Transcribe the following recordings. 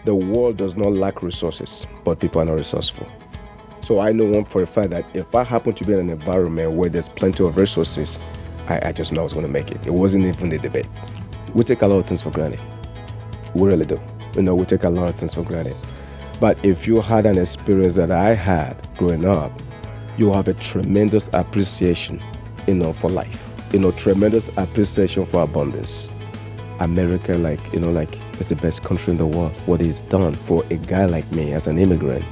The world does not lack resources, but people are not resourceful. So I know one for a fact that if I happen to be in an environment where there's plenty of resources, I just know I was going to make it. It wasn't even a debate. We take a lot of things for granted. We really do. We take a lot of things for granted. But if you had an experience that I had growing up, you have a tremendous appreciation, for life. Tremendous appreciation for abundance. America, it's the best country in the world. What it's done for a guy like me as an immigrant.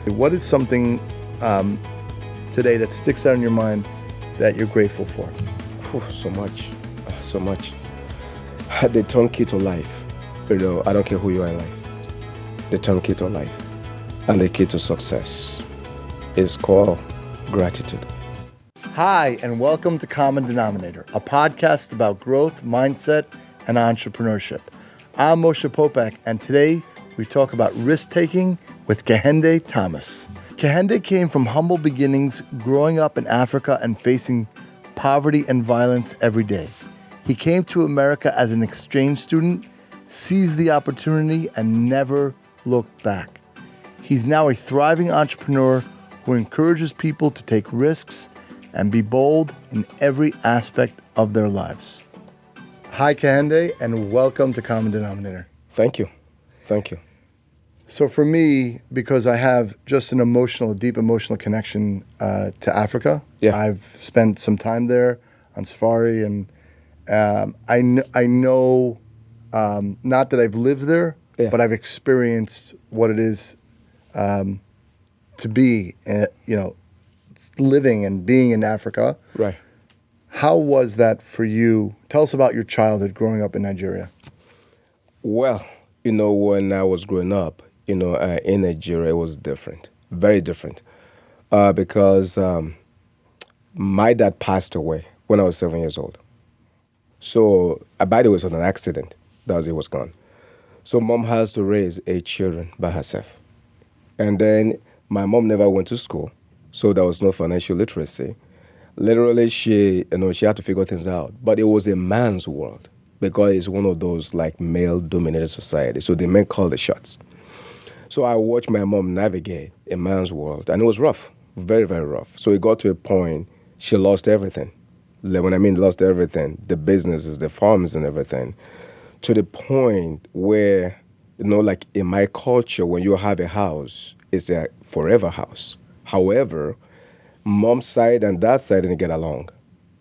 What is something today that sticks out in your mind that you're grateful for? So much. The turnkey to life. I don't care who you are in life. The turnkey to life and the key to success is called gratitude. Hi, and welcome to Common Denominator, a podcast about growth, mindset, and entrepreneurship. I'm Moshe Popack, and today we talk about risk-taking with Kehinde Thomas. Kehinde came from humble beginnings, growing up in Africa and facing poverty and violence every day. He came to America as an exchange student, seized the opportunity, and never looked back. He's now a thriving entrepreneur who encourages people to take risks and be bold in every aspect of their lives. Hi, Kehinde, and welcome to Common Denominator. Thank you. So for me, because I have just a deep emotional connection to Africa, I've spent some time there on safari, and I know, not that I've lived there, but I've experienced what it is to be, living and being in Africa. Right. How was that for you? Tell us about your childhood growing up in Nigeria. Well, when I was growing up, in Nigeria, it was different, very different, because my dad passed away when I was 7 years old. So, by the way, it was an accident. He was gone. So, mom has to raise 8 children by herself. And then my mom never went to school, so there was no financial literacy. Literally, she had to figure things out. But it was a man's world because it's one of those male-dominated society. So the men call the shots. So I watched my mom navigate a man's world, and it was rough, very, very rough. So it got to a point she lost everything. When I mean lost everything, the businesses, the farms and everything, to the point where, in my culture, when you have a house, it's a forever house. However, mom's side and dad's side didn't get along.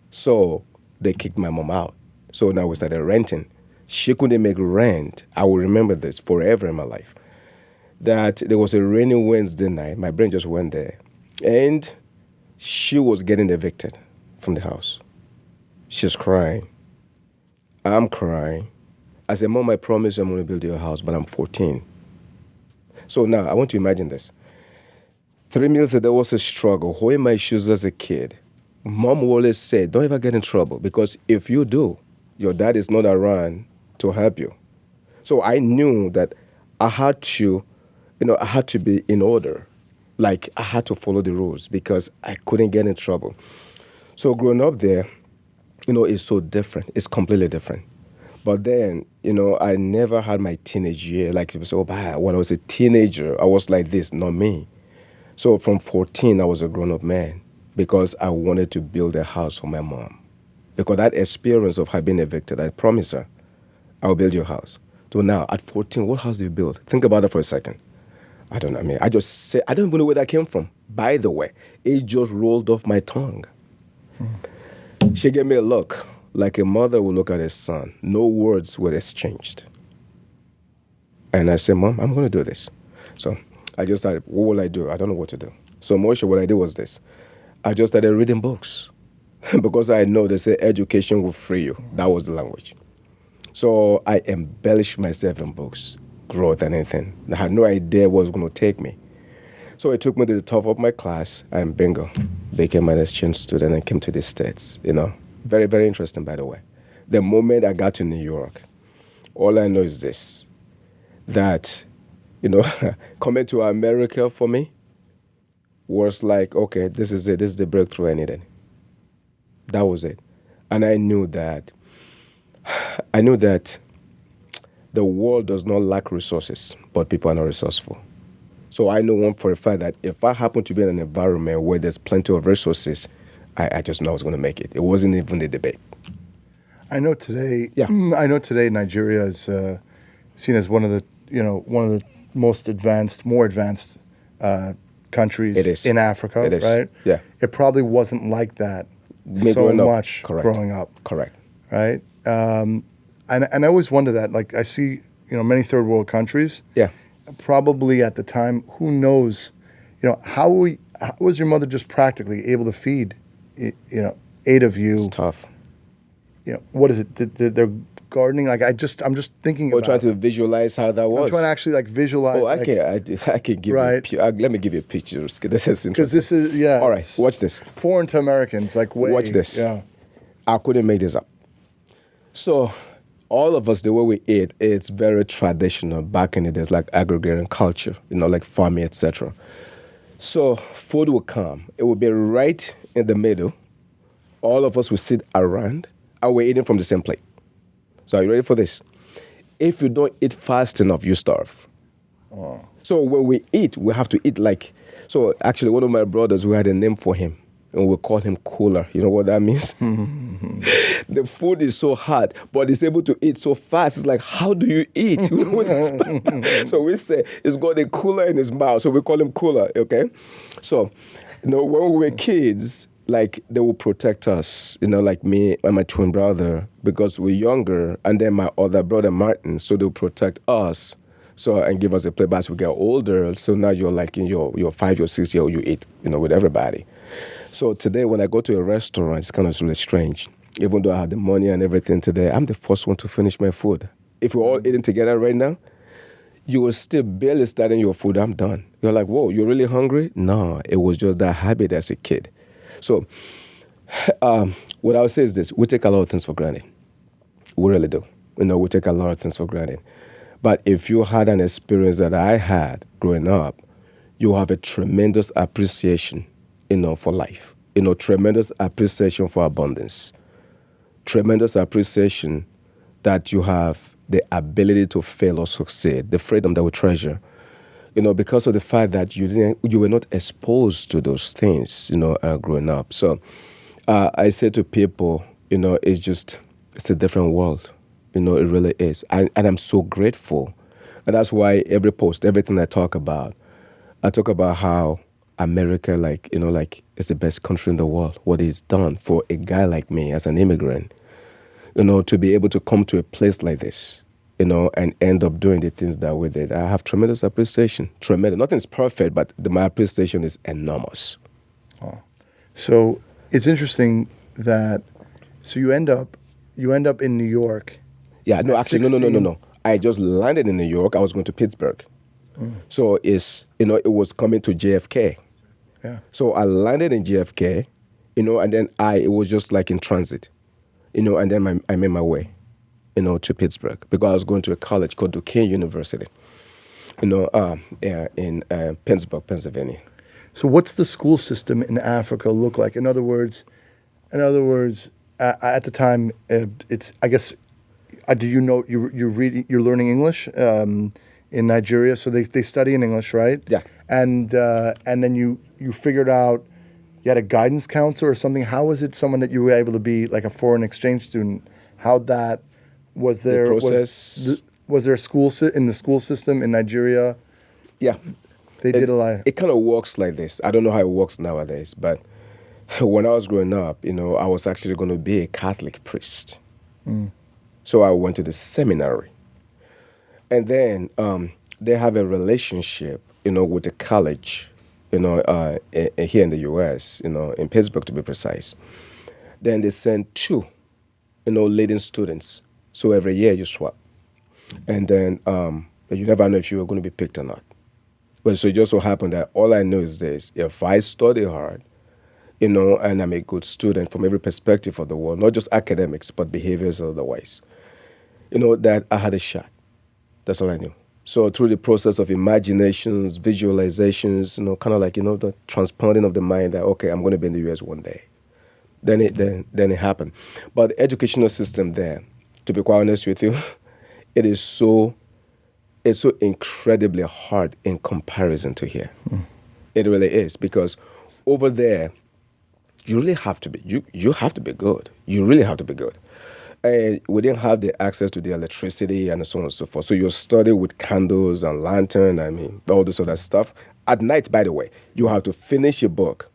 So they kicked my mom out. So now we started renting. She couldn't make rent. I will remember this forever in my life. That there was a rainy Wednesday night. My brain just went there. And she was getting evicted from the house. She's crying. I'm crying. I said, Mom, I promise you I'm going to build you a house, but I'm 14. So now I want to imagine this. 3 meals a day was a struggle. Holding my shoes as a kid. Mom always said, don't ever get in trouble, because if you do, your dad is not around to help you. So I knew that I had to be in order. I had to follow the rules because I couldn't get in trouble. So growing up there, it's so different. It's completely different. But then, I never had my teenage year. People say, when I was a teenager, I was like this, not me. So from 14, I was a grown-up man because I wanted to build a house for my mom. Because that experience of her being evicted, I promised her, I'll build your house. So now, at 14, what house do you build? Think about it for a second. I don't know. I just said, I don't even know where that came from. By the way, it just rolled off my tongue. She gave me a look, like a mother would look at her son. No words were exchanged. And I said, Mom, I'm going to do this. So I just started, what will I do? I don't know what to do. So Moshe, what I did was this. I just started reading books because I know they say education will free you. That was the language. So I embellished myself in books, growth and anything. I had no idea what was going to take me. So it took me to the top of my class, and bingo, became an exchange student and came to the States, Very, very interesting, by the way. The moment I got to New York, all I know is this, that, coming to America for me was like, okay, this is it. This is the breakthrough I needed. That was it. And I knew that the world does not lack resources, but people are not resourceful. So I know one for a fact that if I happen to be in an environment where there's plenty of resources, I just know I was going to make it. It wasn't even a debate. I know today. Yeah. I know today Nigeria is seen as one of the most advanced, more advanced countries It is. in Africa. It is. Right. Yeah. It probably wasn't like that Me so growing up. much Correct. growing up. Correct. Right. And I always wonder that. Like I see, many third world countries. Yeah. Probably at the time, who knows, how was your mother just practically able to feed, 8 of you? It's tough. What is it? They're gardening. Like I'm just thinking. We're trying to visualize how that was. I'm trying to actually visualize. Oh, I can give right. you. Let me give you a picture. This is interesting. Because this is All right, watch this. Foreign to Americans, like way. Watch this. Yeah. I couldn't make this up. So, all of us, the way we eat, it's very traditional. Back in the days, like agrarian culture, like farming, etc. So, food will come. It will be right in the middle. All of us will sit around, and we're eating from the same plate. So, are you ready for this? If you don't eat fast enough, you starve. Oh. So, when we eat, we have to eat like. So, actually, one of my brothers, we had a name for him. And we call him cooler. You know what that means? The food is so hot, but he's able to eat so fast. It's like, how do you eat? So we say he's got a cooler in his mouth. So we call him cooler, okay? So, when we were kids, like they would protect us, like me and my twin brother, because we're younger, and then my other brother, Martin, so they would protect us. So, and give us a play. But as we get older, so now you're like in your 5 or 6 year old, you eat, with everybody. So today when I go to a restaurant, it's kind of really strange. Even though I have the money and everything today, I'm the first one to finish my food. If we're all eating together right now, you will still barely starting your food. I'm done. You're like, whoa, you're really hungry? No, it was just that habit as a kid. So what I would say is this. We take a lot of things for granted. We really do. We take a lot of things for granted. But if you had an experience that I had growing up, you have a tremendous appreciation, for life. Tremendous appreciation for abundance. Tremendous appreciation that you have the ability to fail or succeed, the freedom that we treasure, because of the fact that you were not exposed to those things, growing up. So I say to people, it's a different world. It really is. And I'm so grateful. And that's why every post, everything I talk about how America, is the best country in the world. What it's done for a guy like me as an immigrant, to be able to come to a place like this, and end up doing the things that we did. I have tremendous appreciation. Tremendous. Nothing's perfect, but my appreciation is enormous. Oh. So it's interesting that, you end up in New York. Yeah, no, actually, no. I just landed in New York. I was going to Pittsburgh. So it was coming to JFK. Yeah. So I landed in JFK, and then it was just like in transit, and then I made my way, to Pittsburgh because I was going to a college called Duquesne University, in Pittsburgh, Pennsylvania. So what's the school system in Africa look like? In other words, at the time, it's, I guess, do you know you're learning English in Nigeria? So they study in English, right? Yeah. And then you figured out you had a guidance counselor or something. How was it someone that you were able to be like a foreign exchange student? How that was there? The process. Was there a school in the school system in Nigeria? Yeah. They did a lot. It kind of works like this. I don't know how it works nowadays, but when I was growing up, I was actually going to be a Catholic priest. So I went to the seminary. And then they have a relationship, with the college, here in the U.S., in Pittsburgh to be precise. Then they send 2, leading students. So every year you swap. And then you never know if you were going to be picked or not. But so it just so happened that all I know is this: if I study hard, and I'm a good student from every perspective of the world, not just academics, but behaviors or otherwise, that I had a shot. That's all I knew. So through the process of imaginations, visualizations, kind of like, the transpounding of the mind that, okay, I'm going to be in the U.S. one day. Then it happened. But the educational system there, to be quite honest with you, it is so it's so incredibly hard in comparison to here. It really is, because over there you really have to be you have to be good. You really have to be good. And we didn't have the access to the electricity and so on and so forth. So you study with candles and lantern, all this other stuff. At night, by the way, you have to finish your book.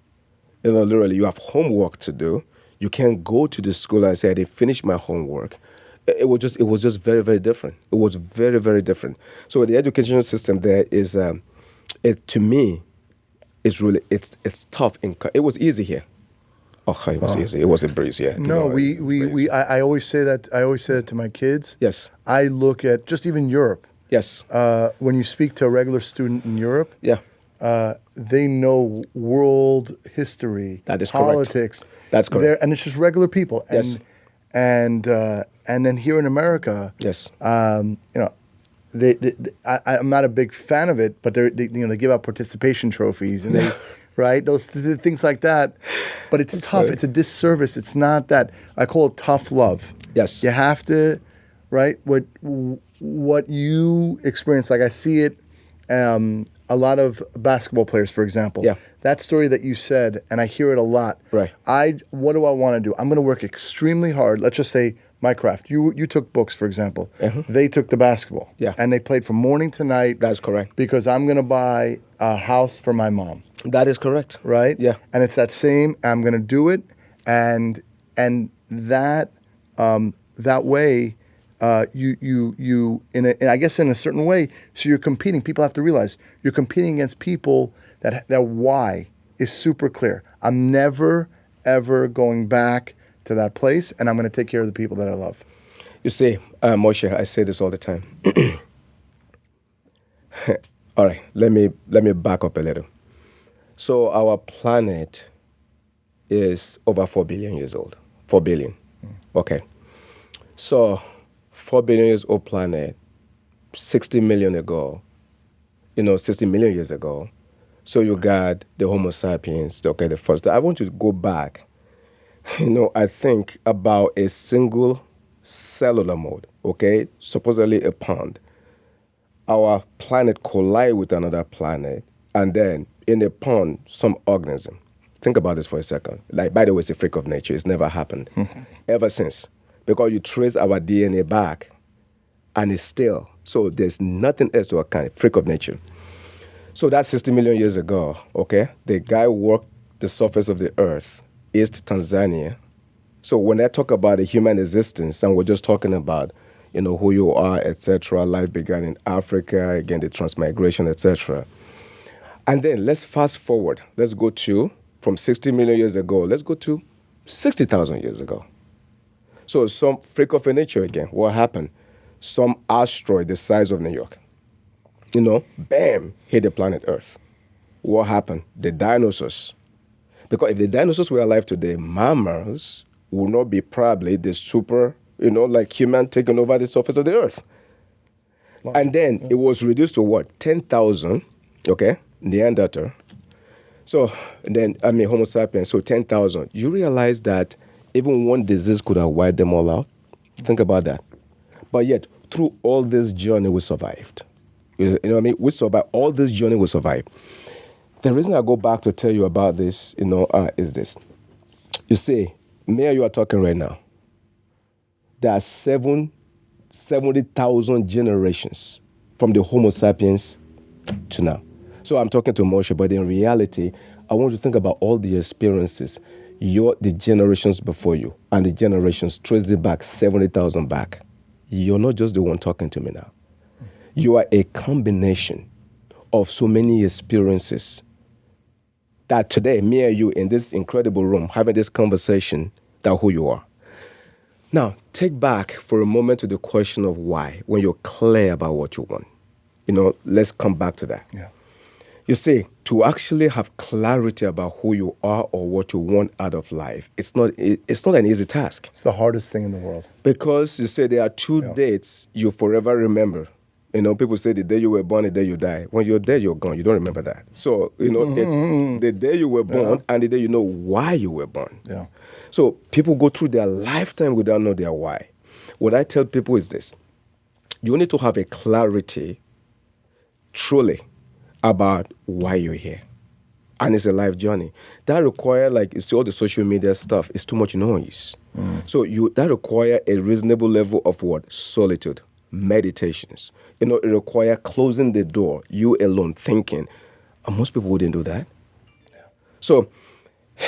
Literally, you have homework to do. You can't go to the school and say, I didn't finish my homework. It was just very, very different. It was very, very different. So the educational system there is, to me, it's tough. It was easy here. Oh, it was easy. It was a breeze, yeah. No, I always say that. I always say that to my kids. Yes. I look at just even Europe. Yes. When you speak to a regular student in Europe, Yeah. They know world history, That is politics. correct. That's correct. And it's just regular people. And, Yes. And then here in America, Yes. I'm not a big fan of it, but they give out participation trophies and they. Right, those things like that, but it's tough. Right. It's a disservice. It's not that. I call it tough love. Yes. You have to, right? What you experience, like I see it, a lot of basketball players, for example. Yeah. That story that you said, and I hear it a lot. Right. What do I want to do? I'm going to work extremely hard. Let's just say my craft. You took books, for example. They took the basketball. Yeah. And they played from morning to night. That's correct. Because I'm going to buy a house for my mom. That is correct. Right? Yeah. And it's that same, I'm going to do it. And that that way, I guess in a certain way, so you're competing. People have to realize you're competing against people that their why is super clear. I'm never, ever going back to that place, and I'm going to take care of the people that I love. You see, Moshe, I say this all the time. All right, let me back up a little. So our planet is over 4 billion years old. 4 billion. Okay. So 4 billion years old planet, 60 million years ago. So you got the Homo sapiens, the first. I want you to go back, I think about a single cellular mode, okay? Supposedly a pond. Our planet collide with another planet, and then in a pond, some organism. Think about this for a second. Like, by the way, it's a freak of nature. It's never happened ever since. Because you trace our DNA back, and it's still. So there's nothing else to account. Freak of nature. So that's 60 million years ago, okay? The guy walked the surface of the earth, east Tanzania. So when I talk about the human existence, and we're just talking about, who you are, etc., life began in Africa, again, the transmigration, etc. And then let's fast forward. Let's go from 60 million years ago, let's go to 60,000 years ago. So some freak of nature again. What happened? Some asteroid the size of New York, bam, hit the planet Earth. What happened? The dinosaurs. Because if the dinosaurs were alive today, mammals would not be probably the super, like human taking over the surface of the Earth. Wow. And then it was reduced to what? 10,000, okay, Neanderthal. So then, Homo sapiens, so 10,000. You realize that even one disease could have wiped them all out? Think about that. But yet, through all this journey, we survived. You know what I mean? We survived. All this journey, we survived. The reason I go back to tell you about this, is this. You see, me and you are talking right now. There are 70,000 generations from the Homo sapiens to now. So I'm talking to Moshe, but in reality, I want you to think about all the experiences, the generations before you, and the generations tracing back 70,000 back. You're not just the one talking to me now. You are a combination of so many experiences that today, me and you in this incredible room, having this conversation, that's who you are. Now, take back for a moment to the question of why, when you're clear about what you want. Let's come back to that. Yeah. You see, to actually have clarity about who you are or what you want out of life, it's not an easy task. It's the hardest thing in the world. Because you say there are two dates you forever remember. People say the day you were born, the day you die. When you're dead, you're gone. You don't remember that. So, it's the day you were born and the day you know why you were born. Yeah. So people go through their lifetime without knowing their why. What I tell people is this. You need to have a clarity, truly, about why you're here. And it's a life journey. That require, like you see, all the social media stuff is too much noise. So that require a reasonable level of what? Solitude, meditations. It require closing the door, you alone thinking. And most people wouldn't do that. So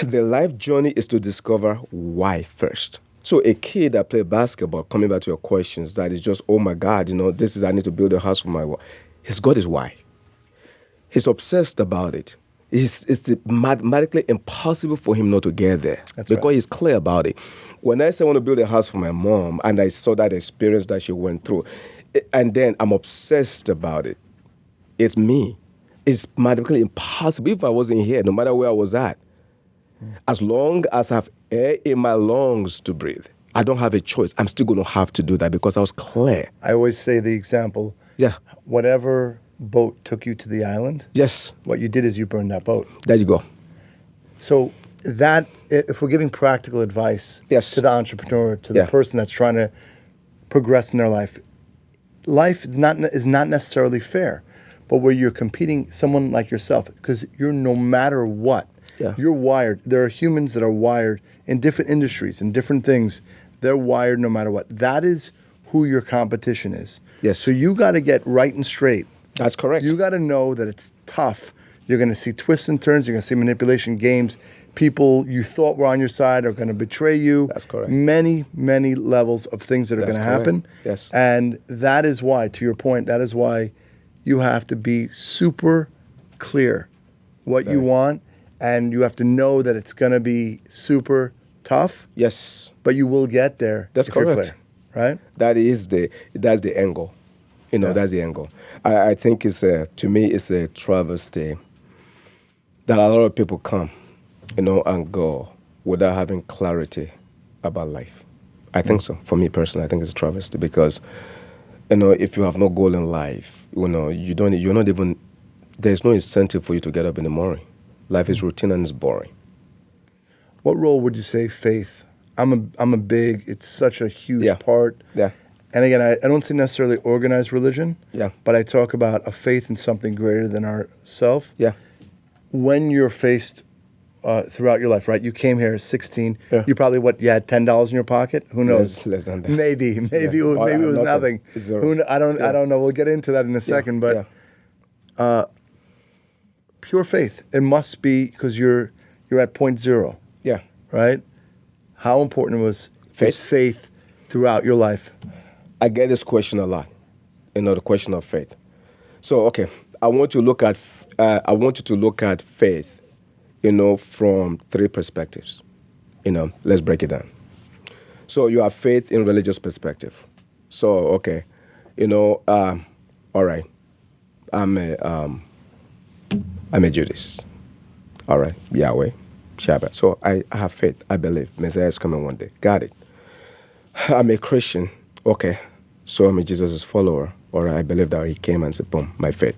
the life journey is to discover why first. So a kid that play basketball, coming back to your questions, that is just, oh my God, this is, I need to build a house for my wife. His God is why. He's obsessed about it. It's mathematically impossible for him not to get there. That's because right. he's clear about it. When I say I want to build a house for my mom, and I saw that experience that she went through, and then I'm obsessed about it, it's me. It's mathematically impossible if I wasn't here, no matter where I was at. As long as I have air in my lungs to breathe, I don't have a choice. I'm still going to have to do that because I was clear. I always say the example, Yeah. whatever boat took you to the island, Yes. what you did is you burned that boat. There you go. So that, if we're giving practical advice Yes. to the entrepreneur, to the Yeah. person that's trying to progress in their life, life is not necessarily fair, but where you're competing, someone like yourself, because you're no matter what, Yeah. you're wired. There are humans that are wired in different industries and different things. They're wired no matter what. That is who your competition is. Yes. So you got to get right and straight. That's correct. You got to know that it's tough. You're going to see twists and turns. You're going to see manipulation games. People you thought were on your side are going to betray you. That's correct. Many, many levels of things that are going That's to happen. correct. Yes. And that is why, to your point, that is why you have to be super clear what you Right. want, and you have to know that it's going to be super tough, Yes. but you will get there. That's if you're correct. clear, right? That's the angle. Yeah. That's the angle. I think to me, it's a travesty that a lot of people come, and go without having clarity about life. I think so. For me personally, I think it's a travesty because, if you have no goal in life, you're not even, there's no incentive for you to get up in the morning. Life is routine and it's boring. What role would you say faith? I'm a big. It's such a huge Yeah. part. Yeah. And again, I don't say necessarily organized religion. Yeah. But I talk about a faith in something greater than ourself. Yeah. When you're faced throughout your life, right? You came here at 16. Yeah. You probably you had $10 in your pocket. Who knows? Less than that. Maybe Yeah. it was nothing. Zero. I don't know. We'll get into that in a second. But pure faith. It must be because you're at point zero, Yeah. right? How important was Faith? faith throughout your life? I get this question a lot, the question of faith. So, okay, I want you to look at faith, from three perspectives. Let's break it down. So you have faith in religious perspective. So, okay, all right, I'm a Judas. All right, Yahweh, Shabbat. So I have faith. I believe Messiah is coming one day. Got it. I'm a Christian. Okay, so I'm a Jesus' follower. All right, I believe that he came and said, boom, my faith.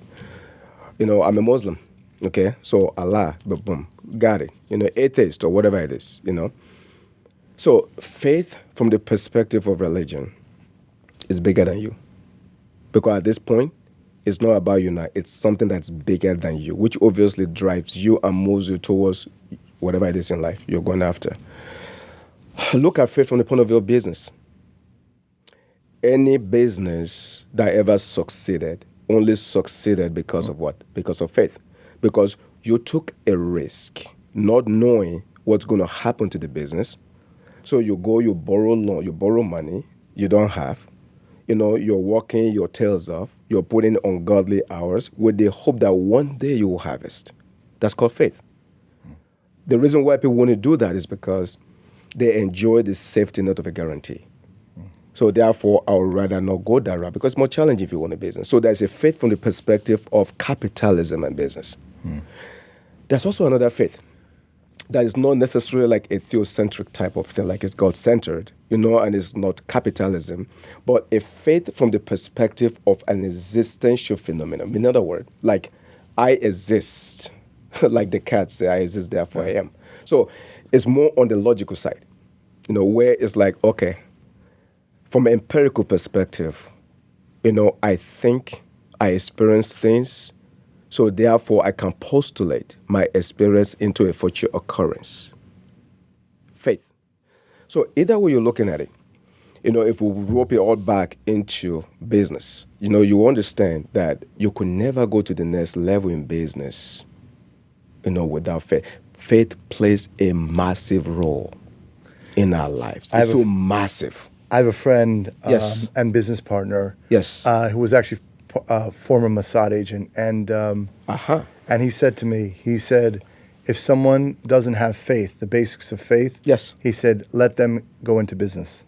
I'm a Muslim. Okay, so Allah, but boom, got it. Atheist or whatever it is, So faith from the perspective of religion is bigger than you. Because at this point, it's not about you now. It's something that's bigger than you, which obviously drives you and moves you towards whatever it is in life you're going after. Look at faith from the point of view of business. Any business that ever succeeded only succeeded because of what? Because of faith. Because you took a risk, not knowing what's going to happen to the business. So you borrow loan, you borrow money you don't have. You're working your tails off. You're putting ungodly hours with the hope that one day you will harvest. That's called faith. The reason why people want to do that is because they enjoy the safety net of a guarantee. So therefore, I would rather not go that route because it's more challenging if you want a business. So there's a faith from the perspective of capitalism and business. There's also another faith that is not necessarily like a theocentric type of thing, like it's God-centered, and it's not capitalism, but a faith from the perspective of an existential phenomenon. In other words, like I exist, like the cats say, I exist, therefore I am. So it's more on the logical side, where it's like, okay, from an empirical perspective, I think, I experience things, so therefore I can postulate my experience into a future occurrence. Faith. So either way you're looking at it, if we rope it all back into business, you understand that you could never go to the next level in business, without faith. Faith plays a massive role in our lives. It's so massive. I have a friend Yes. and business partner Yes. who was actually a former Mossad agent. And he said to me, if someone doesn't have faith, the basics of faith, Yes. he said, let them go into business.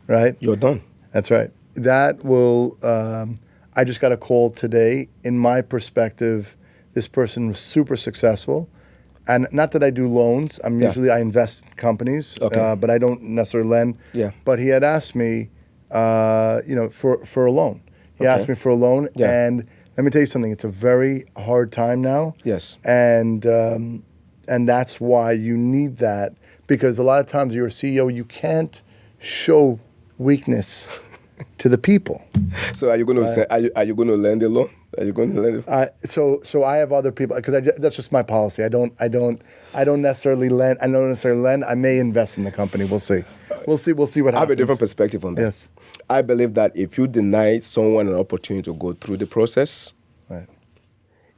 Right? You're done. That's right. That will, I just got a call today. In my perspective, this person was super successful. And not that I do loans. Usually I invest in companies, Okay. but I don't necessarily lend. Yeah. But he had asked me, for a loan. He asked me for a loan. Yeah. And let me tell you something. It's a very hard time now. Yes. And that's why you need that. Because a lot of times you're a CEO, you can't show weakness to the people. So are you going to say, are you going to lend a loan? Are you going to lend it? So I have other people because that's just my policy. I don't necessarily lend. I don't necessarily lend. I may invest in the company. We'll see. We'll see what happens. I have a different perspective on that. Yes. I believe that if you deny someone an opportunity to go through the process, Right.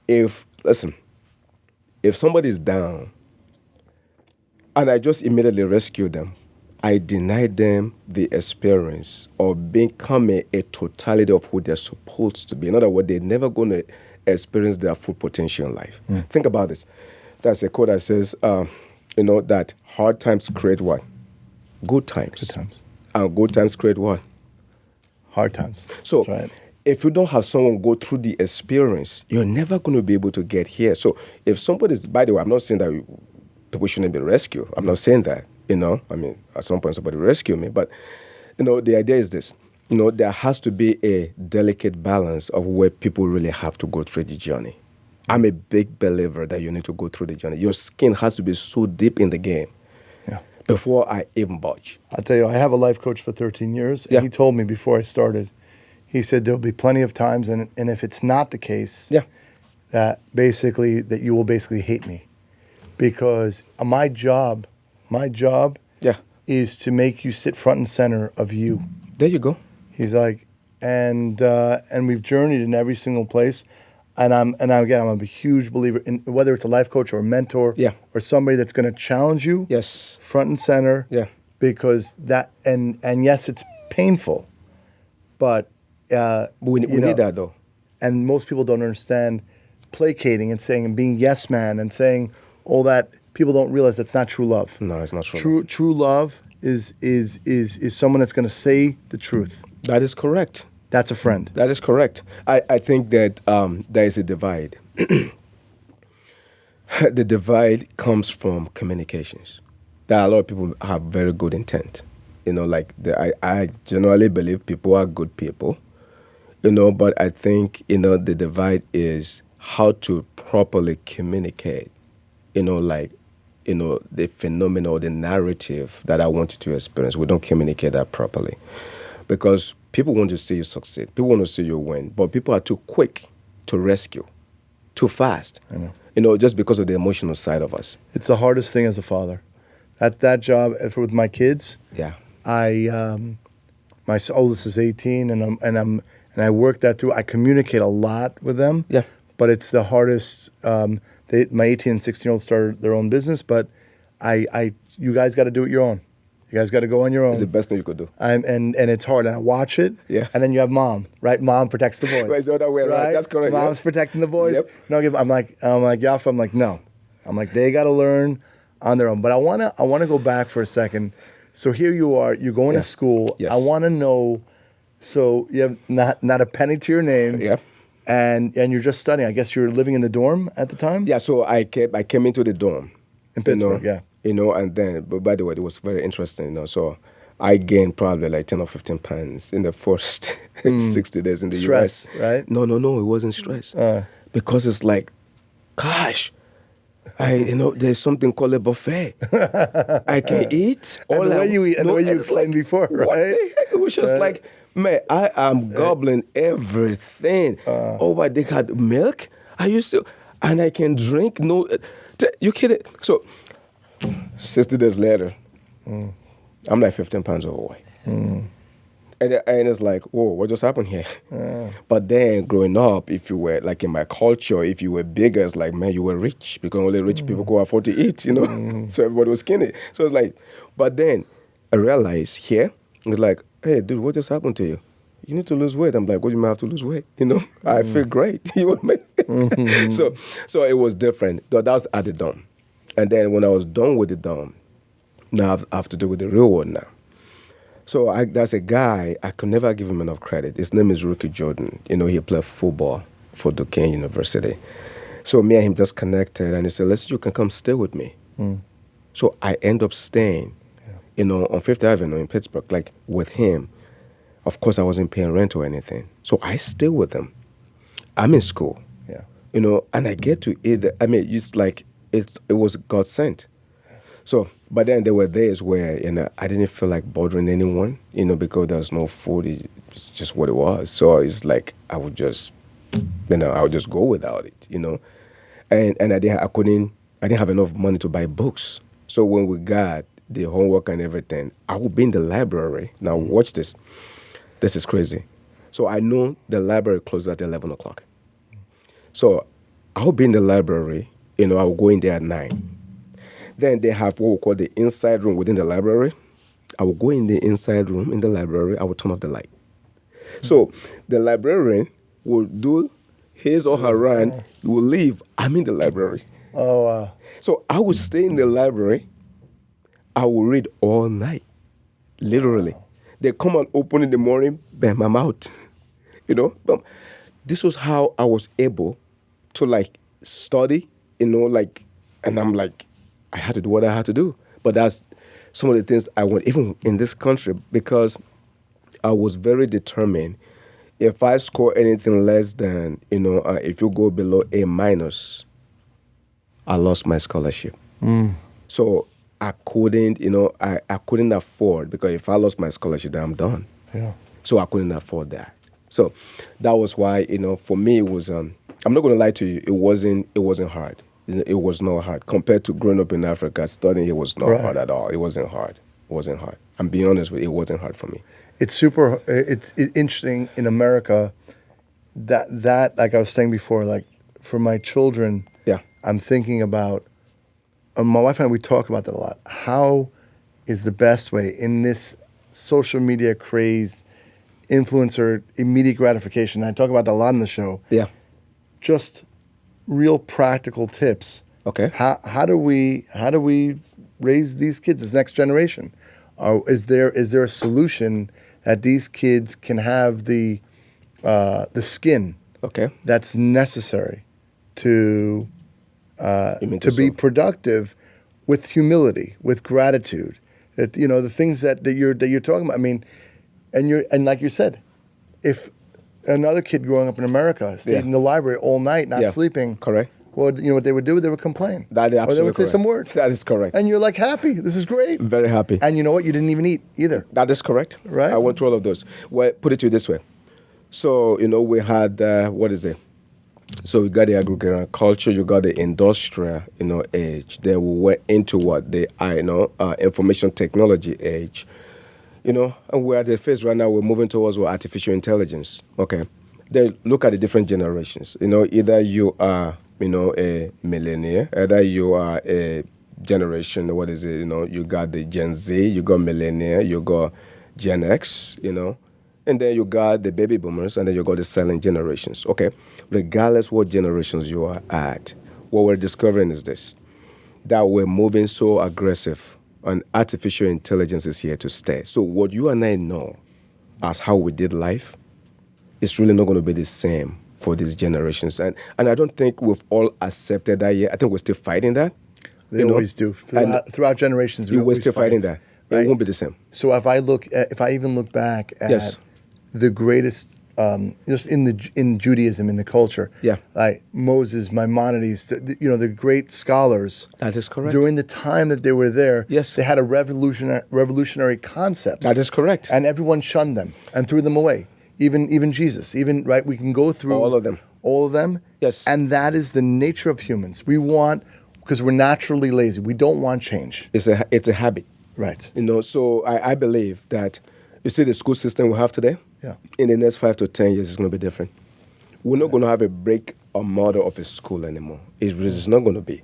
if somebody is down and I just immediately rescue them, I deny them the experience of becoming a totality of who they're supposed to be. In other words, they're never going to experience their full potential in life. Think about this. That's a quote that says, that hard times create what? Good times. Good times. And good times create what? Hard times. So That's right. if you don't have someone go through the experience, you're never going to be able to get here. So if somebody's, by the way, I'm not saying that people shouldn't be rescued. I'm not saying that. At some point somebody rescue me. But, the idea is this. There has to be a delicate balance of where people really have to go through the journey. I'm a big believer that you need to go through the journey. Your skin has to be so deep in the game before I even budge. I'll tell you, I have a life coach for 13 years, and he told me before I started, he said there'll be plenty of times, and if it's not the case, that you will basically hate me. Because my job is to make you sit front and center of you. There you go. He's like, and we've journeyed in every single place. And I'm a huge believer in whether it's a life coach or a mentor or somebody that's going to challenge you front and center. Yeah. Because that, and yes, it's painful, but we need that though. And most people don't understand placating and saying and being yes man and saying all that. People don't realize that's not true love. No, it's not true. True love is someone that's going to say the truth. That is correct. That's a friend. That is correct. I think that there is a divide. The divide comes from communications. There are a lot of people have very good intent. I generally believe people are good people. But I think, the divide is how to properly communicate, the phenomenon or the narrative that I want you to experience. We don't communicate that properly because people want to see you succeed. People want to see you win, but people are too quick to rescue, too fast, I know. Just because of the emotional side of us. It's the hardest thing as a father. That job with my kids. Yeah. My oldest is 18 and I work that through. I communicate a lot with them. Yeah. But it's the hardest. My 18 and 16-year-olds started their own business, but you guys got to do it your own. You guys got to go on your own. It's the best thing you could do. And it's hard. And I watch it. Yeah. And then you have mom, right? Mom protects the boys. Right, it's the other way around. Right? That's correct. Mom's protecting the boys. Yep. No, I'm like Yafa. I'm like, no. I'm like, they got to learn on their own. But I wanna go back for a second. So here you are. You're going to school. Yes. I want to know. So you have not a penny to your name. Yeah. And you're just studying. I guess you were living in the dorm at the time? Yeah, so I came into the dorm. In Pittsburgh, yeah. And then, but by the way, it was very interesting, so I gained probably like 10 or 15 pounds in the first 60 days in the stress, US. Right? No, it wasn't stress. Because it's like, gosh, there's something called a buffet. I can eat. And the way you explained before, right? What the heck? It was just like, Man, I am gobbling everything. Oh, but they had milk? I used to, and I can drink? No, you kidding? So, 60 days later, I'm like 15 pounds overweight. And it's like, whoa, what just happened here? But then growing up, if you were, like in my culture, if you were bigger, it's like, man, you were rich because only rich people could afford to eat, you know? So everybody was skinny. So it's like, but then I realized here, it's like, hey, dude, what just happened to you? You need to lose weight. I'm like, what do you mean I have to lose weight? You know, I feel great. You know what I mean? So it was different. That was at the dorm. And then when I was done with the dorm, now I have to do with the real world now. So there's a guy, I could never give him enough credit. His name is Ricky Jordan. You know, he played football for Duquesne University. So me and him just connected, and he said, listen, you can come stay with me. So I end up staying, you know, on Fifth Avenue in Pittsburgh, like with him. Of course, I wasn't paying rent or anything. So I stay with him. I'm in school, you know, and I get to eat. It's like it was God sent. So, but then there were days where, you know, I didn't feel like bothering anyone, you know, because there was no food. It's just what it was. So it's like I would just, you know, I would just go without it, you know. And I didn't have enough money to buy books. So when we got the homework and everything, I would be in the library. Now watch this. This is crazy. So I know the library closes at 11 o'clock. So I would be in the library, you know, I would go in there at 9. Then they have what we call the inside room within the library. I will go in the inside room in the library. I will turn off the light. So the librarian will do his or her run, will leave. I'm in the library. Oh, wow. So I will stay in the library. I will read all night, literally. Wow. They come and open in the morning, bam, I'm out. You know, but this was how I was able to like study, you know, like, and I'm like, I had to do what I had to do. But that's some of the things I want, even in this country, because I was very determined. If I score anything less than, you know, if you go below A minus, I lost my scholarship. So I couldn't, you know, I couldn't afford, because if I lost my scholarship, then I'm done. Yeah. So I couldn't afford that. So that was why, you know, for me it was, I'm not going to lie to you, it wasn't hard. It was not hard. Compared to growing up in Africa, studying, it was not hard at all. It wasn't hard. It wasn't hard. I'm being honest with you, it wasn't hard for me. It's it's interesting in America that like I was saying before, like for my children, I'm thinking about, my wife and I, we talk about that a lot. How is the best way in this social media craze, influencer, immediate gratification? I talk about that a lot in the show. Yeah. Just real practical tips. Okay. How do we raise these kids, this next generation? Is there a solution that these kids can have the skin that's necessary to be productive, with humility, with gratitude? That, you know, the things that you're talking about. I mean, and like you said, if another kid growing up in America stayed in the library all night, not sleeping. Correct. Well, you know what they would do? They would complain. That is absolutely or they would say correct. some words. That is correct. And you're like happy. This is great. Very happy. And you know what? You didn't even eat either. That is correct. Right. I went through all of those. Well, put it to you this way. So, you know, we had, what is it? So we got the agricultural culture, you got the industrial, you know, age. Then we went into what the, information technology age. You know, and we're at the phase right now, we're moving towards artificial intelligence. Okay. Then look at the different generations. You know, either you are, you know, a millennial, either you are a generation, what is it, you know, you got the Gen Z, you got millennial, you got Gen X, you know, and then you got the baby boomers, and then you got the silent generations. Okay. Regardless what generations you are at, what we're discovering is this, that we're moving so aggressive, and artificial intelligence is here to stay. So what you and I know as how we did life, it's really not going to be the same for these generations. And I don't think we've all accepted that yet. I think we're still fighting that. They always do. Throughout generations, we're still fighting that. Right? It won't be the same. So if I even look back at the greatest just in Judaism, in the culture. Yeah. Like Moses, Maimonides, the great scholars. That is correct. During the time that they were there, Yes. they had a revolutionary concepts. That is correct. And everyone shunned them and threw them away. Even Jesus, right? We can go through All of them. All of them. Yes. And that is the nature of humans. We want, because we're naturally lazy, we don't want change. It's a habit. Right. So I believe that, you see the school system we have today? Yeah. In the next 5 to 10 years, it's going to be different. We're not going to have a brick or model of a school anymore. It's not going to be.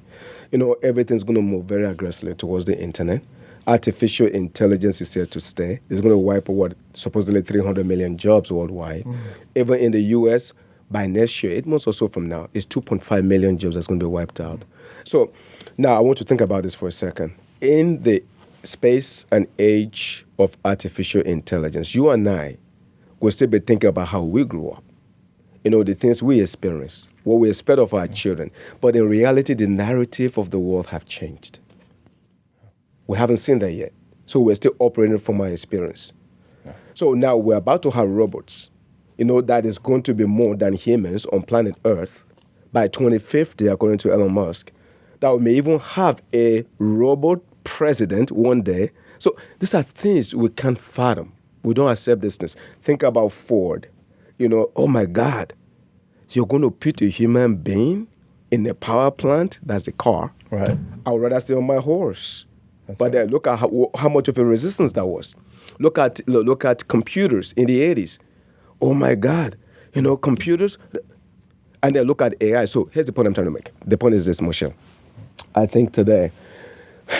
Everything's going to move very aggressively towards the internet. Artificial intelligence is here to stay. It's going to wipe out supposedly 300 million jobs worldwide. Even in the U.S., by next year, 8 months or so from now, it's 2.5 million jobs that's going to be wiped out. So now I want to think about this for a second. In the space and age of artificial intelligence, you and I will still be thinking about how we grew up. The things we experience, what we expect of our children. But in reality, the narrative of the world have changed. We haven't seen that yet. So we're still operating from our experience. So now we're about to have robots, that is going to be more than humans on planet Earth by 2050, according to Elon Musk. That we may even have a robot president one day. So these are things we can't fathom. We don't accept these things. Think about Ford. Oh my God, you're going to put a human being in a power plant? That's the car. Right. I would rather stay on my horse. That's But right. look at how much of a resistance that was. Look at computers in the 80s. Oh my God, computers. And then look at AI. So here's the point I'm trying to make. The point is this, Moshe. I think today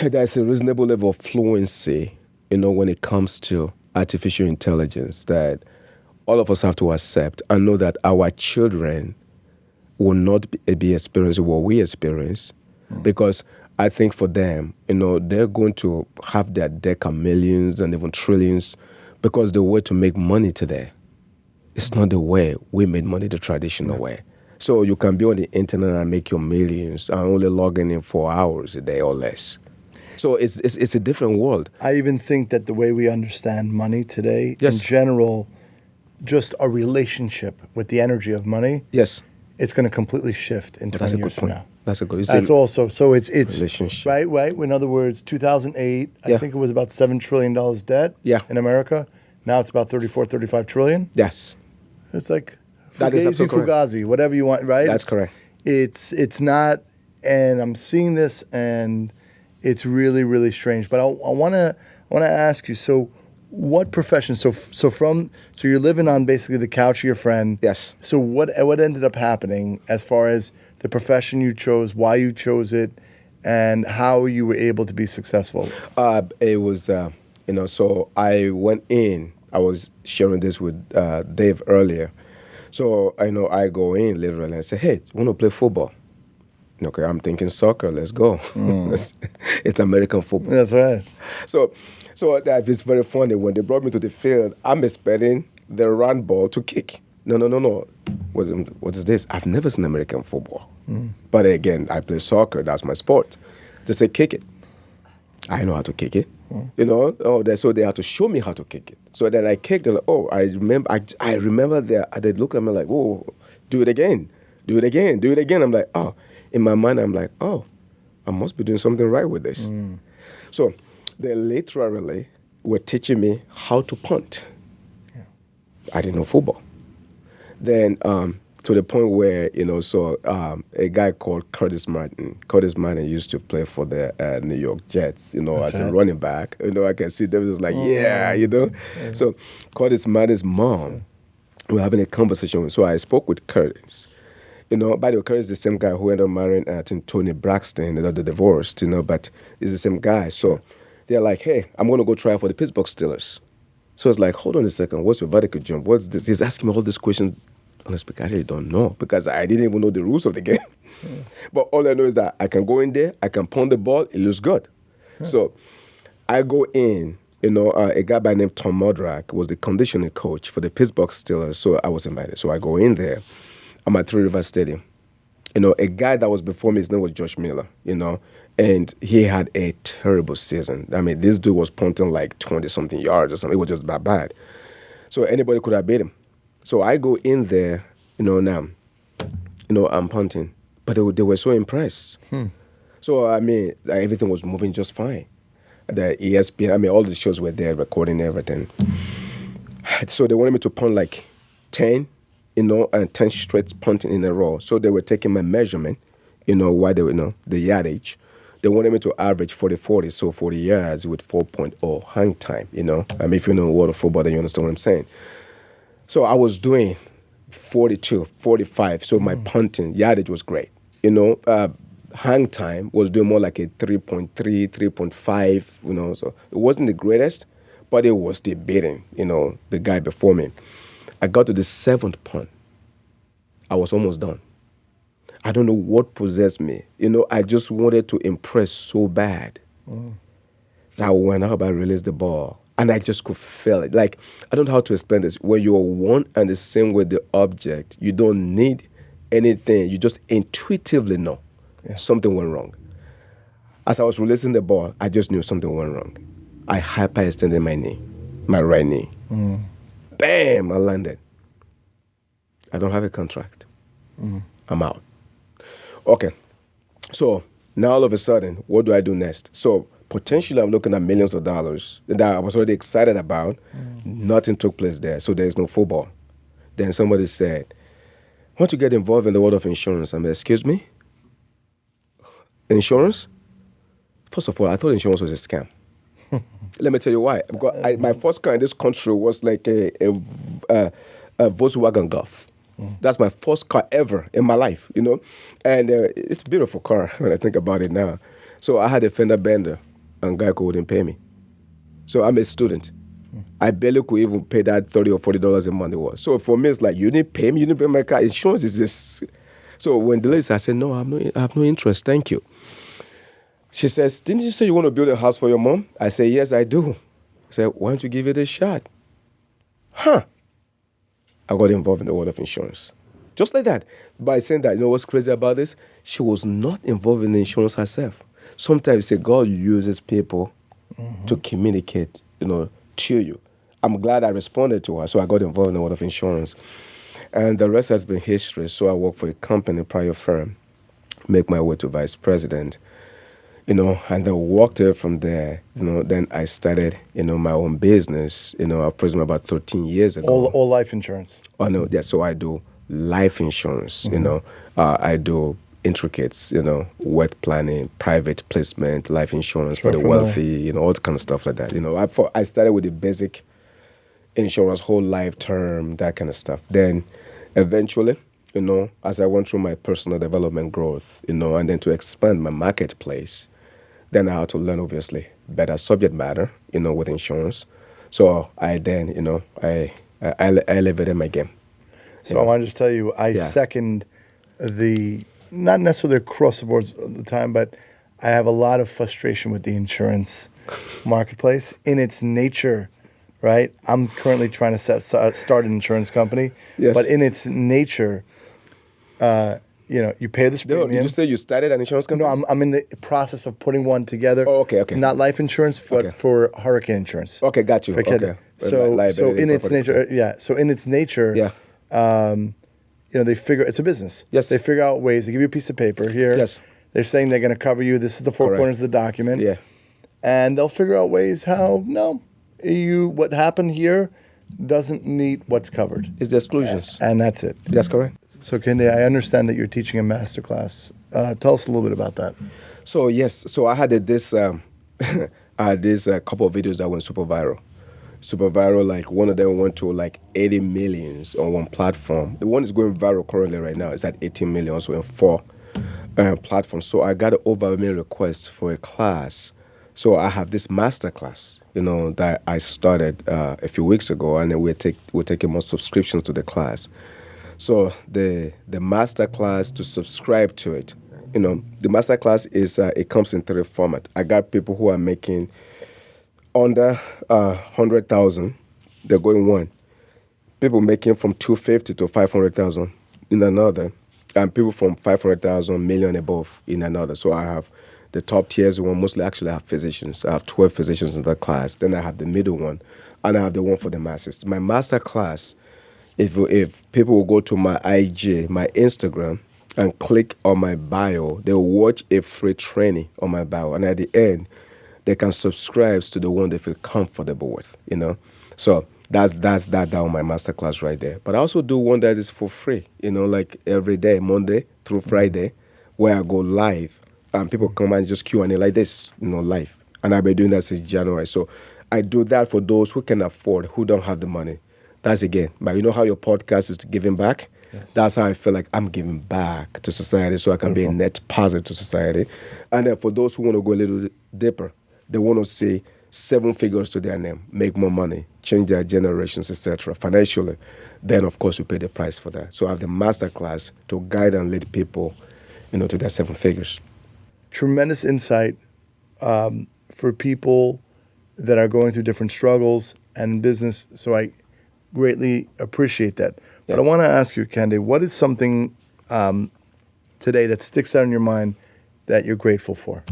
there's a reasonable level of fluency, when it comes to artificial intelligence that all of us have to accept and know that our children will not be experiencing what we experience, because I think for them, they're going to have their deca millions and even trillions, because the way to make money today, it's not the way we made money the traditional way. So you can be on the internet and make your millions and only logging in 4 hours a day or less. So it's a different world. I even think that the way we understand money today, Yes. in general, just a relationship with the energy of money, Yes. it's going to completely shift in 20 That's a years good from point. now. That's a good. That's also, so it's Relationship. right. In other words, 2008, Yeah. I think it was about $7 trillion debt Yeah. in America. Now it's about 35 trillion. Yes. It's like That is Fugazi, absolutely correct. Fugazi, whatever you want, right? That's correct. It's not, and I'm seeing this, and it's really, really strange. But I want to ask you. So, what profession? So you're living on basically the couch of your friend. Yes. So what ended up happening as far as the profession you chose, why you chose it, and how you were able to be successful? It was, so I went in. I was sharing this with Dave earlier. So, I go in literally and say, hey, you want to play football? Okay, I'm thinking soccer. Let's go. It's American football. That's right. So that it's very funny. When they brought me to the field, I'm expecting the run ball to kick. No. What is this? I've never seen American football. But again, I play soccer. That's my sport. They say, kick it. I know how to kick it. So they have to show me how to kick it. So then I kicked. They're like, oh, I remember they look at me like, oh, do it again. I'm like, oh. In my mind, I'm like, oh, I must be doing something right with this. So they literally were teaching me how to punt. Yeah. I didn't know football. Then to the point where, a guy called Curtis Martin. Curtis Martin used to play for the New York Jets, as a running back. I can see them just like, Yeah. So Curtis Martin's mom, we were having a conversation. So I spoke with Curtis. By the way, Curtis is the same guy who ended up marrying, I think, Tony Braxton, they divorced, but it's the same guy. So they're like, hey, I'm going to go try for the Pittsburgh Steelers. So it's like, hold on a second, what's your vertical jump? What's this? He's asking me all these questions. Honestly, I really don't know, because I didn't even know the rules of the game. But all I know is that I can go in there, I can punt the ball, it looks good. So I go in, a guy by the name Tom Modrak was the conditioning coach for the Pittsburgh Steelers. So I was invited. So I go in there. I'm at Three Rivers Stadium. A guy that was before me, his name was Josh Miller, and he had a terrible season. I mean, this dude was punting like 20-something yards or something. It was just that bad. So anybody could have beat him. So I go in there, now, I'm punting. But they were so impressed. So, I mean, like, everything was moving just fine. The ESPN, I mean, all the shows were there recording everything. So they wanted me to punt like 10, and 10 straight punting in a row. So they were taking my measurement, why they were, the yardage. They wanted me to average 40-40, so 40 yards with 4.0 hang time, I mean, if you know water football, then you understand what I'm saying. So I was doing 42, 45, so my punting yardage was great, hang time was doing more like a 3.3, 3.5, so it wasn't the greatest, but it was still beating, the guy before me. I got to the 7th punt. I was almost done. I don't know what possessed me. I just wanted to impress so bad. That when I released the ball, and I just could feel it. Like, I don't know how to explain this. When you're one and the same with the object, you don't need anything. You just intuitively know something went wrong. As I was releasing the ball, I just knew something went wrong. I hyperextended my knee, my right knee. Bam, I landed. I don't have a contract. I'm out. Okay. So now all of a sudden, what do I do next? So potentially I'm looking at millions of dollars that I was already excited about. Nothing took place there. So there's no football. Then somebody said, "I want to get involved in the world of insurance." I'm like, "Excuse me? Insurance?" First of all, I thought insurance was a scam. Let me tell you why. Because my first car in this country was like a Volkswagen Golf. That's my first car ever in my life, And it's a beautiful car when I think about it now. So I had a fender bender, and Geico wouldn't pay me. So I'm a student. I barely could even pay that $30 or $40 a month it was. So for me, it's like, you didn't pay me, you didn't pay my car. Insurance is just... So when the lady said, I said, "No, I have no interest, thank you." She says, "Didn't you say you want to build a house for your mom?" I said, "Yes, I do." I said, "Why don't you give it a shot?" I got involved in the world of insurance. Just like that. By saying that, what's crazy about this? She was not involved in the insurance herself. Sometimes say God uses people to communicate, to you. I'm glad I responded to her, so I got involved in the world of insurance. And the rest has been history. So I worked for a company, prior firm, make my way to vice president, and then walked there from there. Then I started, my own business, I presume about 13 years ago. All life insurance. Oh, no, yeah, so I do life insurance, I do intricates, wealth planning, private placement, life insurance for the wealthy, all that kind of stuff like that. I started with the basic insurance, whole life term, that kind of stuff. Then eventually, as I went through my personal development growth, and then to expand my marketplace, then I had to learn, obviously, better subject matter, with insurance. So I then, I elevated my game. So I want to just tell you, I second not necessarily across the board all the time, but I have a lot of frustration with the insurance marketplace in its nature, right? I'm currently trying to start an insurance company, but in its nature, you pay this premium. Did you say you started an insurance company? No, I'm in the process of putting one together. Oh, okay. Not life insurance, but for hurricane insurance. Okay, got you. Okay. So in its nature, So in its nature, they figure it's a business. Yes. They figure out ways. They give you a piece of paper here. Yes. They're saying they're going to cover you. This is the four corners of the document. Yeah. And they'll figure out ways how what happened here doesn't meet what's covered. It's the exclusions. And that's it. That's correct. So Kehinde, I understand that you're teaching a master class. Tell us a little bit about that. So yes, I had this couple of videos that went super viral. Super viral, like one of them went to like 80 million on one platform. The one is going viral currently right now. It's at 18 million also in 4 platforms. So I got an overwhelming request for a class. So I have this master class, that I started a few weeks ago, and then we're taking more subscriptions to the class. So the master class, to subscribe to it, the master class is it comes in 3 formats. I got people who are making under 100,000, they're going one. People making from 250 to 500,000 in another, and people from 500,000 million above in another. So I have the top tiers one. Mostly, actually, I have physicians. I have 12 physicians in that class. Then I have the middle one, and I have the one for the masses. My master class If people will go to my IG, my Instagram, and click on my bio, they'll watch a free training on my bio, and at the end, they can subscribe to the one they feel comfortable with. So that's that on my masterclass right there. But I also do one that is for free. Like every day, Monday through Friday, where I go live, and people come and just Q&A like this, live. And I've been doing that since January. So I do that for those who can afford, who don't have the money. That's again, but you know how your podcast is giving back? Yes. That's how I feel like I'm giving back to society so I can be a net positive to society. And then for those who want to go a little deeper, they want to see 7 figures to their name, make more money, change their generations, etc. financially, then of course you pay the price for that. So I have the masterclass to guide and lead people, to their 7 figures. Tremendous insight for people that are going through different struggles and business. So I greatly appreciate that. But I want to ask you, Kehinde, what is something today that sticks out in your mind that you're grateful for?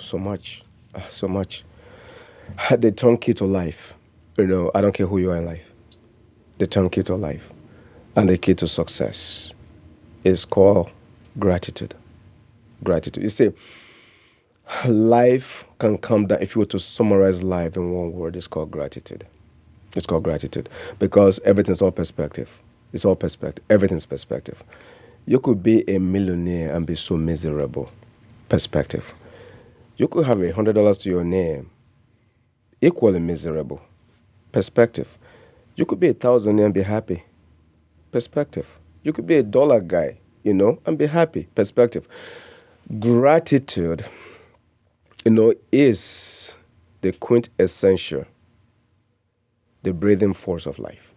So much. So much. The turnkey to life. I don't care who you are in life. The turnkey to life and the key to success is called gratitude. Gratitude. You see, life can come down, if you were to summarize life in one word, it's called gratitude. It's called gratitude because everything's all perspective. It's all perspective. Everything's perspective. You could be a millionaire and be so miserable. Perspective. You could have $100 to your name, equally miserable. Perspective. You could be a thousandaire and be happy. Perspective. You could be a dollar guy, and be happy. Perspective. Gratitude, is the quintessential, the breathing force of life.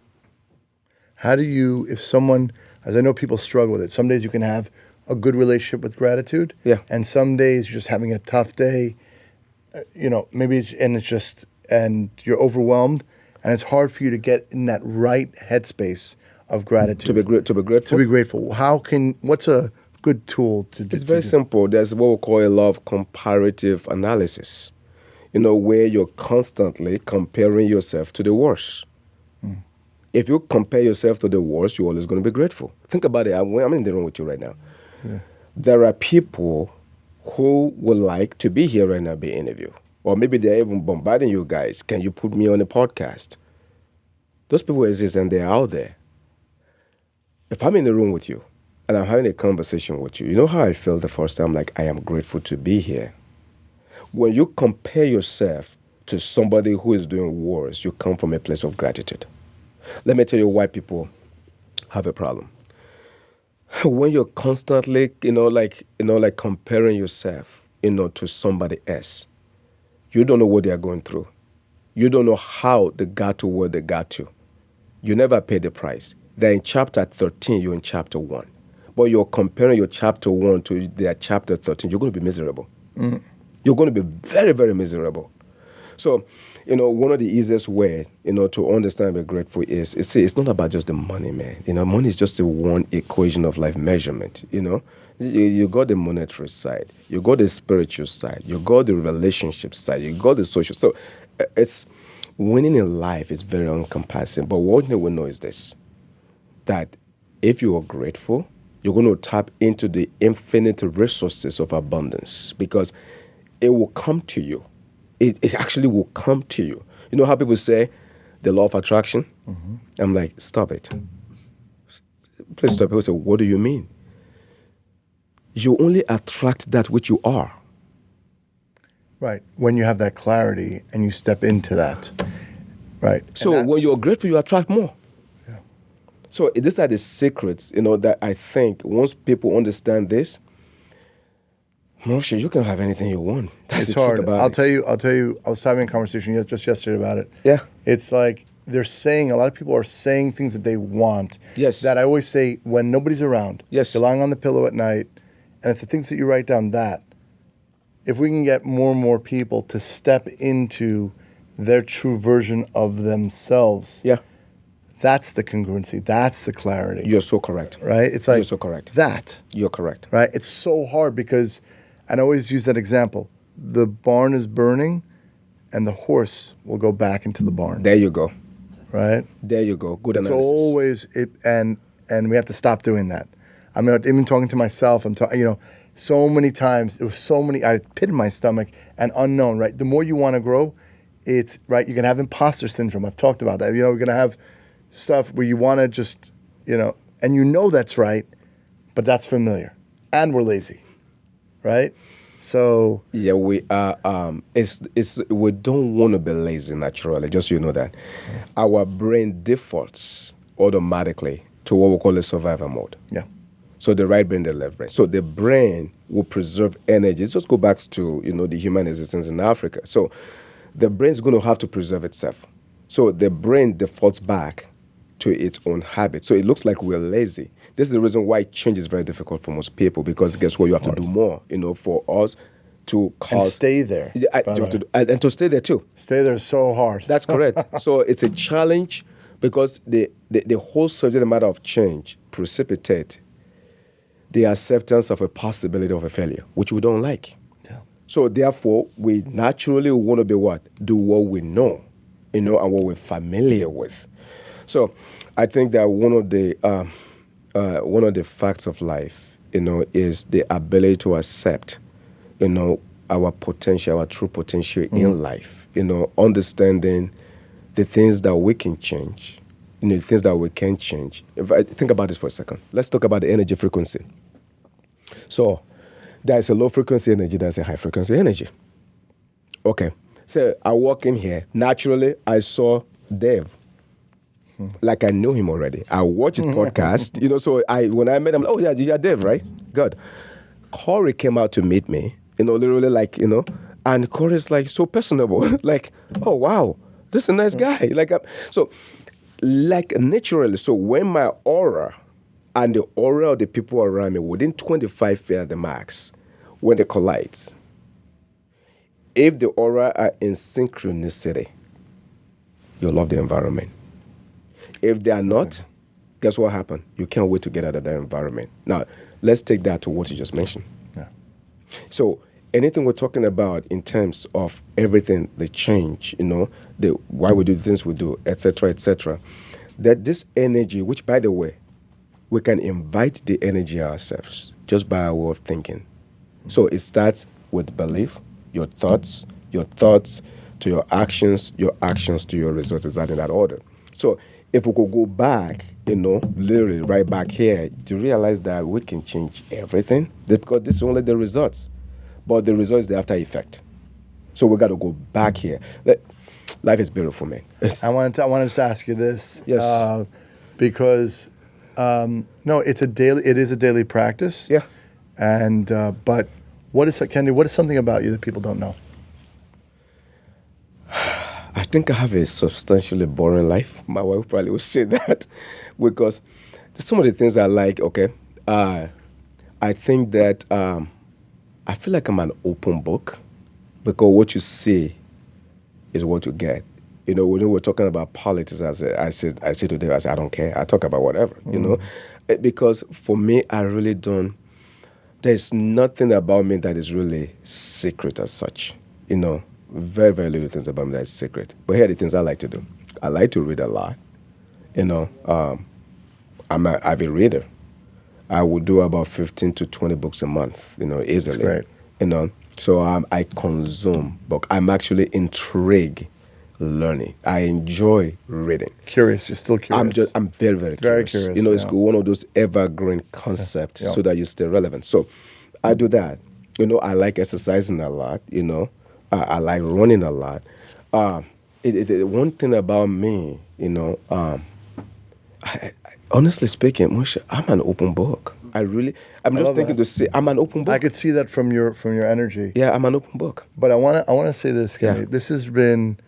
How do you, if someone, as I know people struggle with it, some days you can have a good relationship with gratitude. Yeah. And some days you're just having a tough day, maybe, and you're overwhelmed, and it's hard for you to get in that right headspace of gratitude. To be grateful? To be grateful. What's a good tool to do? It's very simple. There's what we call a lot of comparative analysis, where you're constantly comparing yourself to the worst. If you compare yourself to the worst, you're always going to be grateful. Think about it. I'm in the room with you right now. Yeah. There are people who would like to be here right now, be interviewed. Or maybe they're even bombarding you guys. Can you put me on a podcast? Those people exist and they're out there. If I'm in the room with you and I'm having a conversation with you, you know how I felt the first time? Like, I am grateful to be here. When you compare yourself to somebody who is doing worse, you come from a place of gratitude. Let me tell you why people have a problem. When you're constantly, comparing yourself, to somebody else, you don't know what they are going through. You don't know how they got to where they got to. You never pay the price. They're in chapter 13, you're in chapter 1. But you're comparing your chapter 1 to their chapter 13, you're going to be miserable. You're going to be very, very miserable. So, one of the easiest way, to understand and be grateful is it's not about just the money, man. Money is just the one equation of life measurement, You got the monetary side, you got the spiritual side, you got the relationship side, you got the social. So, it's winning in life is very encompassing. But what you will know is this, that if you are grateful, you're going to tap into the infinite resources of abundance because it will come to you. It actually will come to you. You know how people say the law of attraction? Mm-hmm. I'm like, stop it. Please stop. People say, what do you mean? You only attract that which you are. Right. When you have that clarity and you step into that. Right. So when you're grateful, you attract more. Yeah. So these are the secrets, that I think once people understand this, Moshe, you can have anything you want. That's it's the hard. truth about I'll it. tell you, I was having a conversation just yesterday about it. Yeah. It's like a lot of people are saying things that they want. Yes. That I always say when nobody's around. Yes. You're lying on the pillow at night, and it's the things that you write down that. If we can get more and more people to step into their true version of themselves. Yeah. That's the congruency. That's the clarity. You're so correct. Right? It's like you're so correct. That. You're correct. Right? It's so hard because, and I always use that example. The barn is burning and the horse will go back into the barn. There you go. right? There you go. Good It's analysis. always it, and we have to stop doing that. I'm not even talking to myself. I'm talking, so many times. It was so many. I pit in my stomach and unknown. Right. The more you want to grow, it's right. You're gonna have imposter syndrome. I've talked about that. We're gonna have stuff where you want to just, and that's right, but that's familiar, and we're lazy, right? So Yeah, we are. It's we don't want to be lazy naturally. Just so you know that, our brain defaults automatically to what we call a survival mode. yeah, So the right brain, the left brain. So the brain will preserve energy. Let's just go back to the human existence in Africa. So the brain's going to have to preserve itself. So the brain defaults back to its own habit. So it looks like we're lazy. This is the reason why change is very difficult for most people, because guess what? You have to do more, for us to cause. and stay there. Yeah, by you the have to way. and to stay there too. Stay there so hard. That's correct. So it's a challenge because the whole subject matter of change precipitate the acceptance of a possibility of a failure, which we don't like. Yeah. So therefore, we naturally want to be what? Do what we know, and what we're familiar with. So I think that one of the facts of life, is the ability to accept, our potential, our true potential in life. Understanding the things that we can change, the things that we can change. If I think about this for a second, let's talk about the energy frequency. So there's a low frequency energy, there's a high frequency energy. Okay. So I walk in here. Naturally, I saw Dave. Like I knew him already. I watched his podcast, so when I met him, oh yeah, you're Dave, right? Good. Corey came out to meet me, literally and Corey's like so personable. Like, oh wow, this is a nice guy. Naturally, so when my aura and the aura of the people around me within 25 feet at the max, when they collide, if the aura are in synchronicity, you'll love the environment. If they are not, guess what happened? You can't wait to get out of that environment. Now, let's take that to what you just mentioned. Yeah. So anything we're talking about in terms of everything, the change, the why we do the things we do, etc., that this energy, which by the way, we can invite the energy ourselves just by our way of thinking. So it starts with belief, your thoughts to your actions to your results, is that in that order. So if we could go back, literally right back here, to realize that we can change everything, because this is only the results. But the result is the after effect. So we got to go back here. Life is beautiful, man. I wanted to ask you this. Yes. Because it is a daily practice. Yeah. And but Kehinde, what is something about you that people don't know? I think I have a substantially boring life. My wife probably would say that because some of the things I like, okay, I think that I feel like I'm an open book because what you see is what you get. When we're talking about politics, I said today, I don't care. I talk about whatever, because for me, I really don't, there's nothing about me that is really secret as such, Very, very little things about me that is secret. But here are the things I like to do. I like to read a lot. I'm an avid reader. I would do about 15 to 20 books a month, easily. That's great. So I consume book. I'm actually intrigued learning. I enjoy reading. Curious. You're still curious. I'm very, very curious. Very curious, It's one of those evergreen concepts so that you stay relevant. So I do that. I like exercising a lot, I like running a lot. One thing about me, honestly speaking, Moshe, I'm an open book. I'm just thinking to say I'm an open book. I could see that from your energy. Yeah, I'm an open book. But I want to say this, Kehinde. Yeah. This has been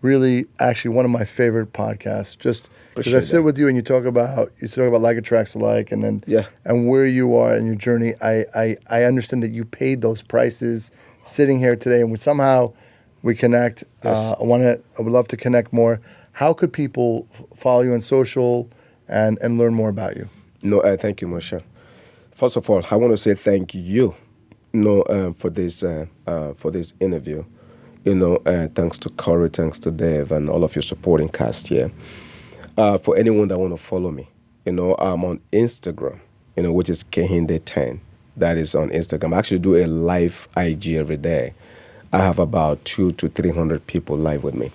really actually one of my favorite podcasts. Just because I Appreciate sit that. with you and you talk about like attracts like, and then and where you are in your journey. I understand that you paid those prices sitting here today, and somehow we connect. Yes. I would love to connect more. How could people follow you on social and learn more about you? No, thank you, Moshe. First of all, I want to say thank you, for this interview. And thanks to Corey, thanks to Dave, and all of your supporting cast here. For anyone that want to follow me, I'm on Instagram, which is Kehinde 10. That is on Instagram. I actually do a live IG every day. I have about 200 to 300 people live with me,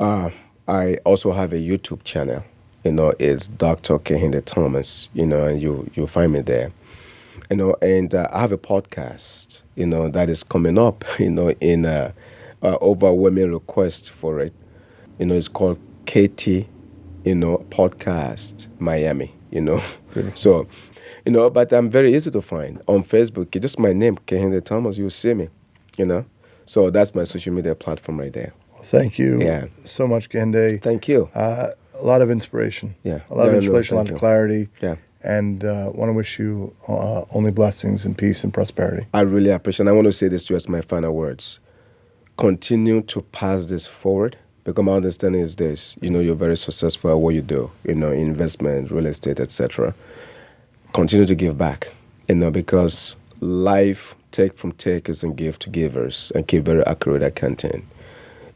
I also have a YouTube channel, it's Dr. Kehinde Thomas, and you'll find me there. And I have a podcast, that is coming up, in overwhelming request for it. It's called KT, Podcast Miami, Beautiful. So, but I'm very easy to find. On Facebook, just my name, Kehinde Thomas, you'll see me, So that's my social media platform right there. Thank you so much, Kehinde. Thank you. A lot of inspiration. Yeah. A lot of inspiration, a lot thank of you. clarity. Yeah. And want to wish you only blessings and peace and prosperity. I really appreciate it. I want to say this to you as my final words. Continue to pass this forward, because my understanding is this. You're very successful at what you do, investment, real estate, etc. Continue to give back, because life, take from takers and give to givers, and keep very accurate accounting.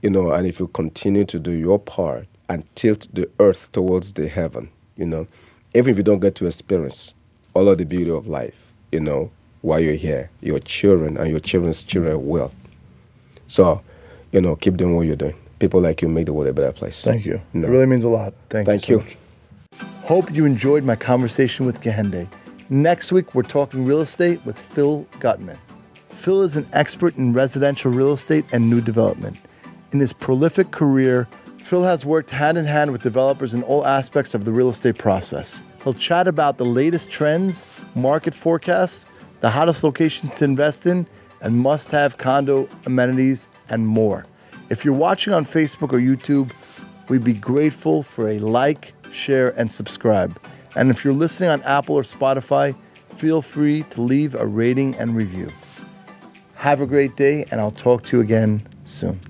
And if you continue to do your part and tilt the earth towards the heaven, even if you don't get to experience all of the beauty of life, while you're here, your children and your children's children will. So, keep doing what you're doing. People like you make the world a better place. Thank you. It really means a lot. Thank you so much. Hope you enjoyed my conversation with Kehinde. Next week, we're talking real estate with Phil Gutman. Phil is an expert in residential real estate and new development. In his prolific career, Phil has worked hand in hand with developers in all aspects of the real estate process. He'll chat about the latest trends, market forecasts, the hottest locations to invest in, and must-have condo amenities, and more. If you're watching on Facebook or YouTube, we'd be grateful for a like, share, and subscribe. And if you're listening on Apple or Spotify, feel free to leave a rating and review. Have a great day, and I'll talk to you again soon.